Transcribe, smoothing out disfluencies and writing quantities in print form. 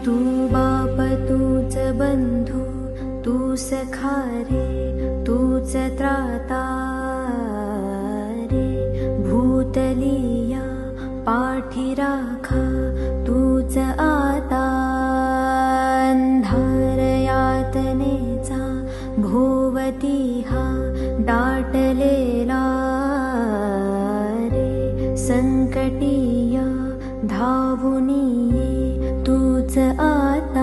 तू बाप तूच बंधू तू सखा रे तूच त्राता रे भूतलिया पाठी राखा तूच आता अंधार यातनेचा भोवती हा दाटलेला रे संकटीय धावून ये तूच आता